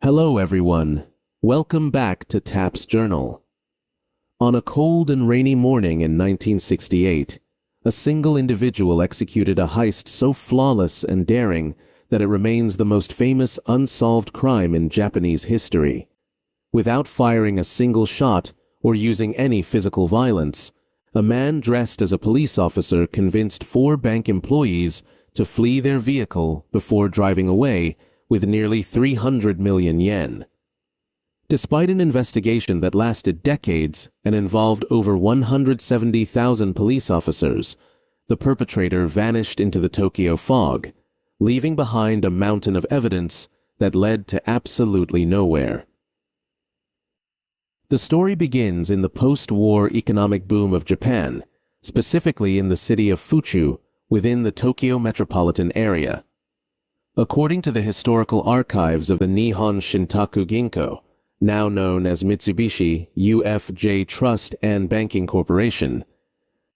Hello everyone, welcome back to Tap's Journal. On a cold and rainy morning in 1968, a single individual executed a heist so flawless and daring that it remains the most famous unsolved crime in Japanese history. Without firing a single shot or using any physical violence, a man dressed as a police officer convinced 4 bank employees to flee their vehicle before driving away with nearly 300 million yen. Despite an investigation that lasted decades and involved over 170,000 police officers, the perpetrator vanished into the Tokyo fog, leaving behind a mountain of evidence that led to absolutely nowhere. The story begins in the post-war economic boom of Japan, specifically in the city of Fuchu, within the Tokyo metropolitan area. According to the historical archives of the Nihon Shintaku Ginko, now known as Mitsubishi UFJ Trust and Banking Corporation,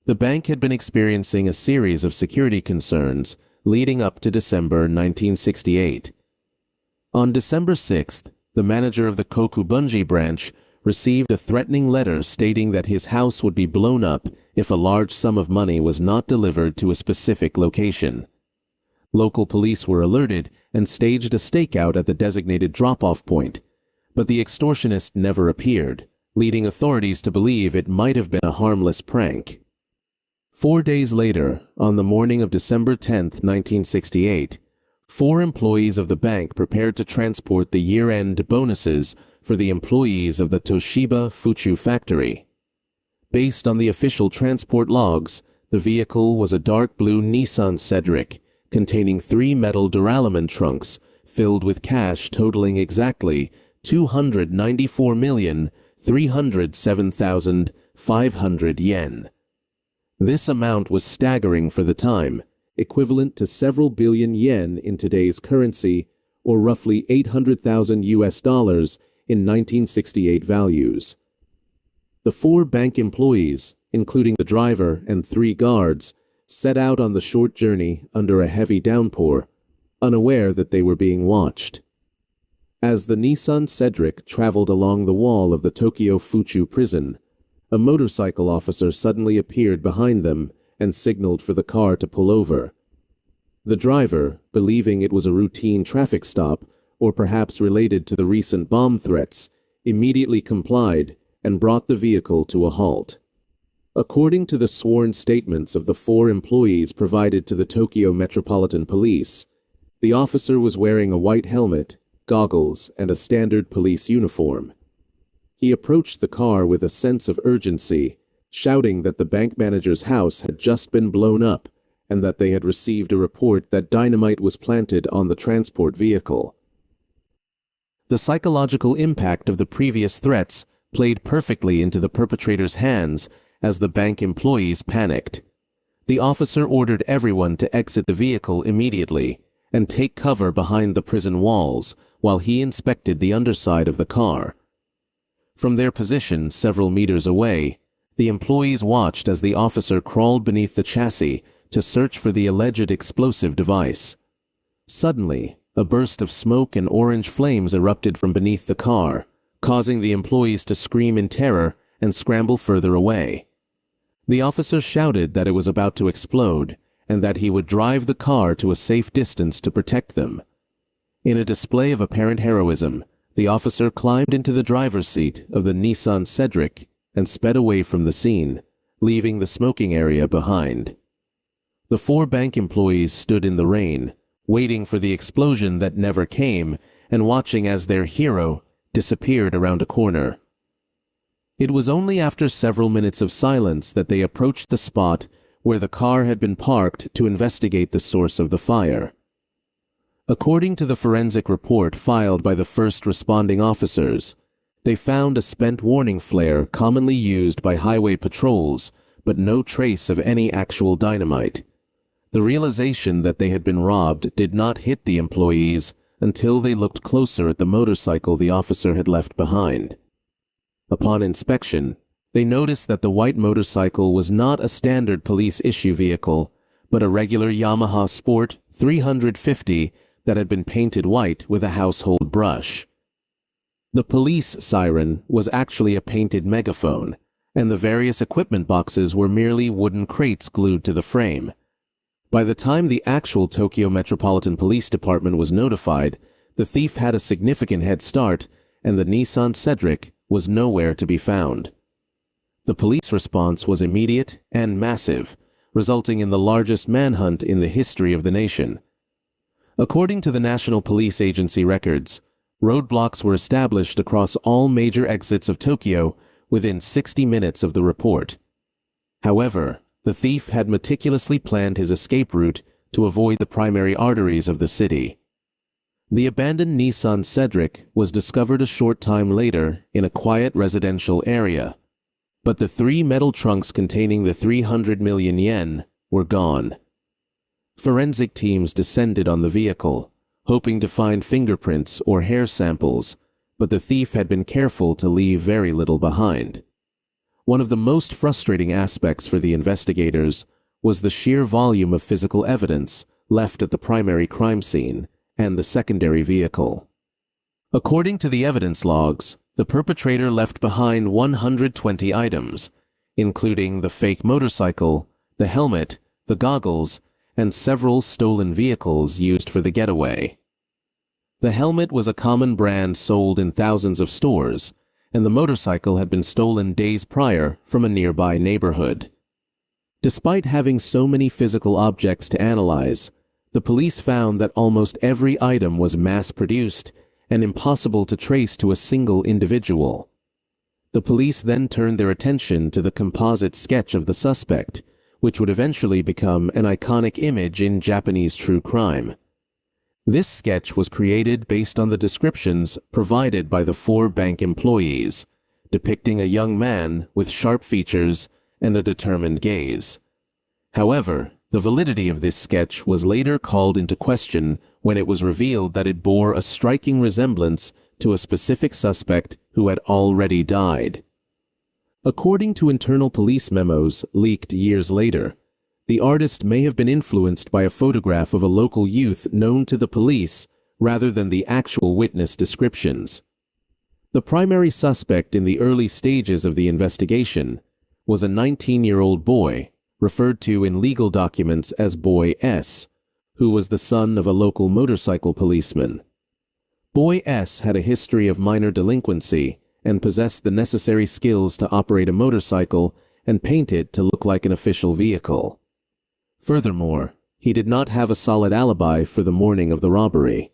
the bank had been experiencing a series of security concerns leading up to December 1968. On December 6th, the manager of the Kokubunji branch received a threatening letter stating that his house would be blown up if a large sum of money was not delivered to a specific location. Local police were alerted and staged a stakeout at the designated drop-off point, but the extortionist never appeared, leading authorities to believe it might have been a harmless prank. 4 days later, on the morning of December 10, 1968, 4 employees of the bank prepared to transport the year-end bonuses for the employees of the Toshiba Fuchu factory. Based on the official transport logs, the vehicle was a dark blue Nissan Cedric, containing 3 metal duralumin trunks filled with cash totaling exactly 294,307,500 yen. This amount was staggering for the time, equivalent to several billion yen in today's currency, or roughly 800,000 US dollars in 1968 values. The 4 bank employees, including the driver and 3 guards, set out on the short journey under a heavy downpour, unaware that they were being watched. As the Nissan Cedric traveled along the wall of the Tokyo Fuchu prison, a motorcycle officer suddenly appeared behind them and signaled for the car to pull over. The driver, believing it was a routine traffic stop, or perhaps related to the recent bomb threats, immediately complied and brought the vehicle to a halt. According to the sworn statements of the 4 employees provided to the Tokyo Metropolitan Police, the officer was wearing a white helmet, goggles, and a standard police uniform. He approached the car with a sense of urgency, shouting that the bank manager's house had just been blown up and that they had received a report that dynamite was planted on the transport vehicle. The psychological impact of the previous threats played perfectly into the perpetrator's hands as the bank employees panicked. The officer ordered everyone to exit the vehicle immediately and take cover behind the prison walls while he inspected the underside of the car. From their position several meters away, the employees watched as the officer crawled beneath the chassis to search for the alleged explosive device. Suddenly, a burst of smoke and orange flames erupted from beneath the car, causing the employees to scream in terror and scramble further away. The officer shouted that it was about to explode and that he would drive the car to a safe distance to protect them. In a display of apparent heroism, the officer climbed into the driver's seat of the Nissan Cedric and sped away from the scene, leaving the smoking area behind. The 4 bank employees stood in the rain, waiting for the explosion that never came and watching as their hero disappeared around a corner. It was only after several minutes of silence that they approached the spot where the car had been parked to investigate the source of the fire. According to the forensic report filed by the first responding officers, they found a spent warning flare commonly used by highway patrols, but no trace of any actual dynamite. The realization that they had been robbed did not hit the employees until they looked closer at the motorcycle the officer had left behind. Upon inspection, they noticed that the white motorcycle was not a standard police issue vehicle, but a regular Yamaha Sport 350 that had been painted white with a household brush. The police siren was actually a painted megaphone, and the various equipment boxes were merely wooden crates glued to the frame. By the time the actual Tokyo Metropolitan Police Department was notified, the thief had a significant head start, and the Nissan Cedric was nowhere to be found. The police response was immediate and massive, resulting in the largest manhunt in the history of the nation. According to the National Police Agency records, roadblocks were established across all major exits of Tokyo within 60 minutes of the report. However, the thief had meticulously planned his escape route to avoid the primary arteries of the city. The abandoned Nissan Cedric was discovered a short time later in a quiet residential area, but the 3 metal trunks containing the 300 million yen were gone. Forensic teams descended on the vehicle, hoping to find fingerprints or hair samples, but the thief had been careful to leave very little behind. One of the most frustrating aspects for the investigators was the sheer volume of physical evidence left at the primary crime scene and the secondary vehicle. According to the evidence logs, the perpetrator left behind 120 items, including the fake motorcycle, the helmet, the goggles, and several stolen vehicles used for the getaway. The helmet was a common brand sold in thousands of stores, and the motorcycle had been stolen days prior from a nearby neighborhood. Despite having so many physical objects to analyze, the police found that almost every item was mass-produced and impossible to trace to a single individual. The police then turned their attention to the composite sketch of the suspect, which would eventually become an iconic image in Japanese true crime. This sketch was created based on the descriptions provided by the 4 bank employees, depicting a young man with sharp features and a determined gaze. However, the validity of this sketch was later called into question when it was revealed that it bore a striking resemblance to a specific suspect who had already died. According to internal police memos leaked years later, the artist may have been influenced by a photograph of a local youth known to the police rather than the actual witness descriptions. The primary suspect in the early stages of the investigation was a 19-year-old boy, referred to in legal documents as Boy S, who was the son of a local motorcycle policeman. Boy S had a history of minor delinquency and possessed the necessary skills to operate a motorcycle and paint it to look like an official vehicle. Furthermore, he did not have a solid alibi for the morning of the robbery.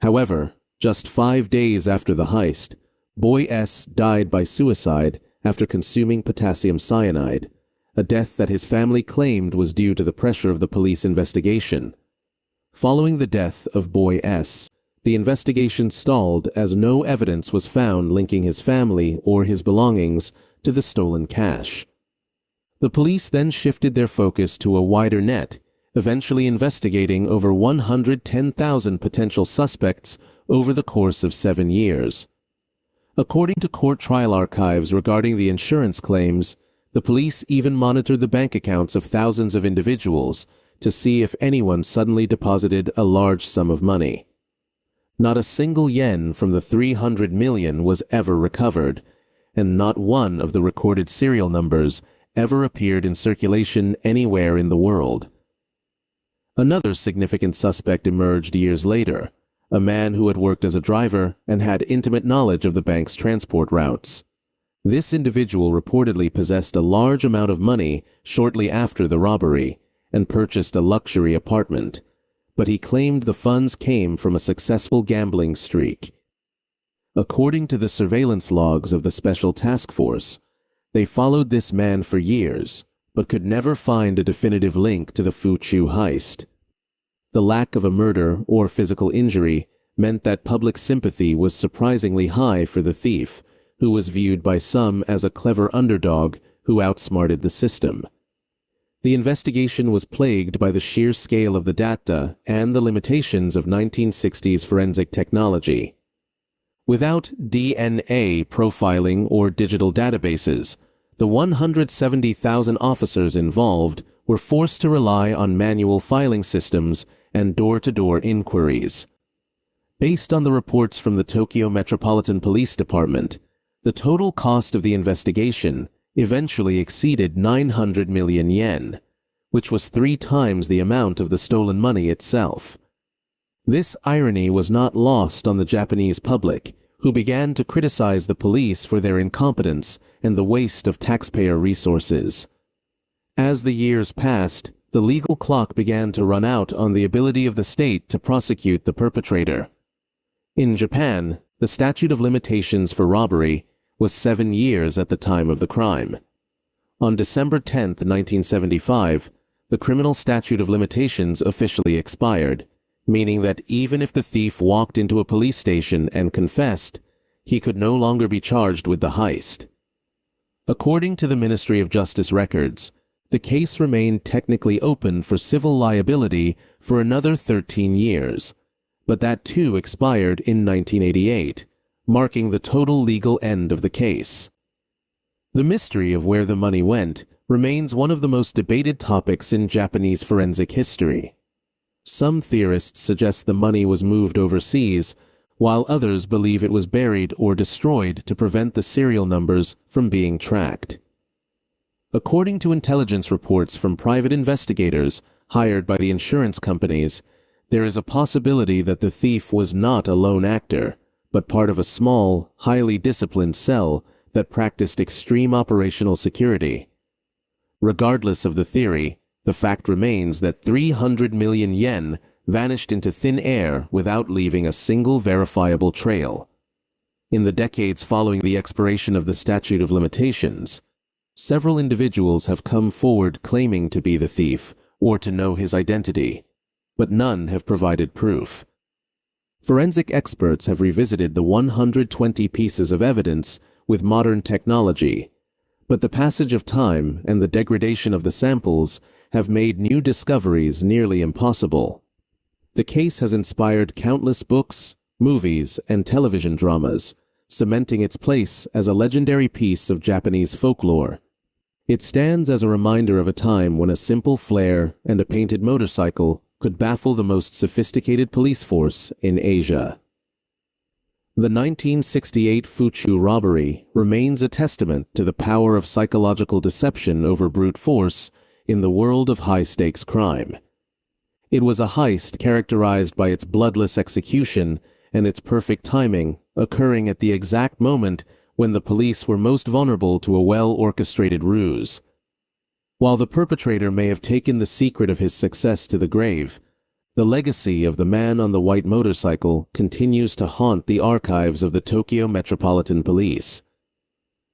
However, just 5 days after the heist, Boy S died by suicide after consuming potassium cyanide, a death that his family claimed was due to the pressure of the police investigation. Following the death of Boy S, the investigation stalled as no evidence was found linking his family or his belongings to the stolen cash. The police then shifted their focus to a wider net, eventually investigating over 110,000 potential suspects over the course of 7 years. According to court trial archives regarding the insurance claims, the police even monitored the bank accounts of thousands of individuals to see if anyone suddenly deposited a large sum of money. Not a single yen from the 300 million was ever recovered, and not one of the recorded serial numbers ever appeared in circulation anywhere in the world. Another significant suspect emerged years later, a man who had worked as a driver and had intimate knowledge of the bank's transport routes. This individual reportedly possessed a large amount of money shortly after the robbery and purchased a luxury apartment, but he claimed the funds came from a successful gambling streak. According to the surveillance logs of the Special Task Force, they followed this man for years, but could never find a definitive link to the Fuchu heist. The lack of a murder or physical injury meant that public sympathy was surprisingly high for the thief, who was viewed by some as a clever underdog who outsmarted the system. The investigation was plagued by the sheer scale of the data and the limitations of 1960s forensic technology. Without DNA profiling or digital databases, the 170,000 officers involved were forced to rely on manual filing systems and door-to-door inquiries. Based on the reports from the Tokyo Metropolitan Police Department, the total cost of the investigation eventually exceeded 900 million yen, which was 3 times the amount of the stolen money itself. This irony was not lost on the Japanese public, who began to criticize the police for their incompetence and the waste of taxpayer resources. As the years passed, the legal clock began to run out on the ability of the state to prosecute the perpetrator. In Japan, the statute of limitations for robbery was 7 years at the time of the crime. On December 10, 1975, the criminal statute of limitations officially expired, meaning that even if the thief walked into a police station and confessed, he could no longer be charged with the heist. According to the Ministry of Justice records, the case remained technically open for civil liability for another 13 years, but that too expired in 1988, marking the total legal end of the case. The mystery of where the money went remains one of the most debated topics in Japanese forensic history. Some theorists suggest the money was moved overseas, while others believe it was buried or destroyed to prevent the serial numbers from being tracked. According to intelligence reports from private investigators hired by the insurance companies, there is a possibility that the thief was not a lone actor, but part of a small, highly disciplined cell that practiced extreme operational security. Regardless of the theory, the fact remains that 300 million yen vanished into thin air without leaving a single verifiable trail. In the decades following the expiration of the statute of limitations, several individuals have come forward claiming to be the thief or to know his identity, but none have provided proof. Forensic experts have revisited the 120 pieces of evidence with modern technology, but the passage of time and the degradation of the samples have made new discoveries nearly impossible. The case has inspired countless books, movies, and television dramas, cementing its place as a legendary piece of Japanese folklore. It stands as a reminder of a time when a simple flare and a painted motorcycle could baffle the most sophisticated police force in Asia. The 1968 Fuchu robbery remains a testament to the power of psychological deception over brute force in the world of high-stakes crime. It was a heist characterized by its bloodless execution and its perfect timing, occurring at the exact moment when the police were most vulnerable to a well-orchestrated ruse. While the perpetrator may have taken the secret of his success to the grave, the legacy of the man on the white motorcycle continues to haunt the archives of the Tokyo Metropolitan Police.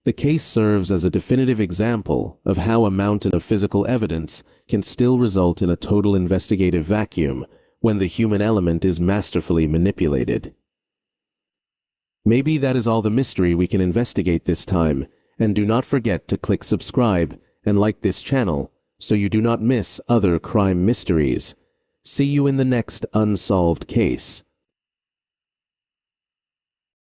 The case serves as a definitive example of how a mountain of physical evidence can still result in a total investigative vacuum when the human element is masterfully manipulated. Maybe that is all the mystery we can investigate this time, and do not forget to click subscribe and like this channel so you do not miss other crime mysteries. See you in the next unsolved case.